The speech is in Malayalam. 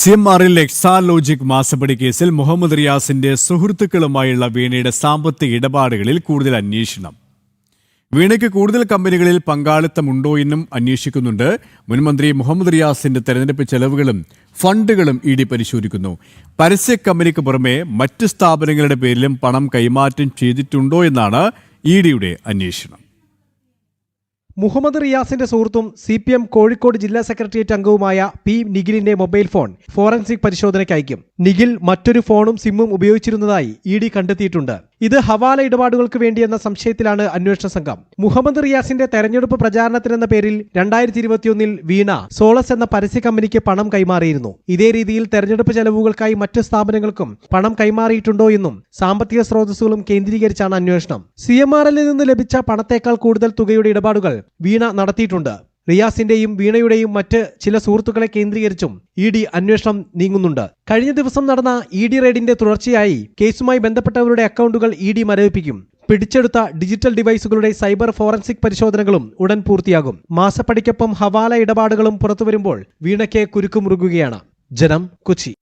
സിഎംആറിൽ എക്സാലോജിക് മാസപ്പടി കേസിൽ മുഹമ്മദ് റിയാസിന്റെ സുഹൃത്തുക്കളുമായുള്ള വീണയുടെ സാമ്പത്തിക ഇടപാടുകളിൽ കൂടുതൽ അന്വേഷണം. വീണയ്ക്ക് കൂടുതൽ കമ്പനികളിൽ പങ്കാളിത്തമുണ്ടോ എന്നും അന്വേഷിക്കുന്നുണ്ട്. മുൻമന്ത്രി മുഹമ്മദ് റിയാസിന്റെ തെരഞ്ഞെടുപ്പ് ചെലവുകളും ഫണ്ടുകളും ഇഡി പരിശോധിക്കുന്നു. പരസ്യ കമ്പനിക്ക് പുറമെ മറ്റ് സ്ഥാപനങ്ങളുടെ പേരിലും പണം കൈമാറ്റം ചെയ്തിട്ടുണ്ടോ എന്നാണ് ഇഡിയുടെ അന്വേഷണം. മുഹമ്മദ് റിയാസിന്റെ സുഹൃത്തും CPM കോഴിക്കോട് ജില്ലാ സെക്രട്ടേറിയറ്റ് അംഗവുമായ പി നിഖിലിന്റെ മൊബൈൽ ഫോൺ ഫോറൻസിക് പരിശോധനയ്ക്ക് അയക്കും. നിഖിൽ മറ്റൊരു ഫോണും സിമ്മും ഉപയോഗിച്ചിരുന്നതായി ഇഡി കണ്ടെത്തിയിട്ടുണ്ട്. ഇത് ഹവാല ഇടപാടുകൾക്ക് വേണ്ടിയെന്ന സംശയത്തിലാണ് അന്വേഷണ സംഘം. മുഹമ്മദ് റിയാസിന്റെ തെരഞ്ഞെടുപ്പ് പ്രചാരണത്തിനെന്ന പേരിൽ 2021 വീണ സോളസ് എന്ന പരസ്യ കമ്പനിക്ക് പണം കൈമാറിയിരുന്നു. ഇതേ രീതിയിൽ തെരഞ്ഞെടുപ്പ് ചെലവുകൾക്കായി മറ്റ് സ്ഥാപനങ്ങൾക്കും പണം കൈമാറിയിട്ടുണ്ടോ എന്നും സാമ്പത്തിക സ്രോതസ്സുകളും കേന്ദ്രീകരിച്ചാണ് അന്വേഷണം. CMRൽ നിന്ന് ലഭിച്ച പണത്തേക്കാൾ കൂടുതൽ തുകയുടെ ഇടപാടുകൾ വീണ നടത്തിയിട്ടുണ്ട്. റിയാസിന്റെയും വീണയുടെയും മറ്റ് ചില സുഹൃത്തുക്കളെ കേന്ദ്രീകരിച്ചും ഇഡി അന്വേഷണം നീങ്ങുന്നുണ്ട്. കഴിഞ്ഞ ദിവസം നടന്ന ഇഡി റെയ്ഡിന്റെ തുടർച്ചയായി കേസുമായി ബന്ധപ്പെട്ടവരുടെ അക്കൗണ്ടുകൾ ഇഡി മരവിപ്പിക്കും. പിടിച്ചെടുത്ത ഡിജിറ്റൽ ഡിവൈസുകളുടെ സൈബർ ഫോറൻസിക് പരിശോധനകളും ഉടൻ പൂർത്തിയാകും. മാസപ്പടിക്കൊപ്പം ഹവാല ഇടപാടുകളും പുറത്തുവരുമ്പോൾ വീണയ്ക്ക് കുരുക്കുമുറുകുകയാണ്. ജനം, കൊച്ചി.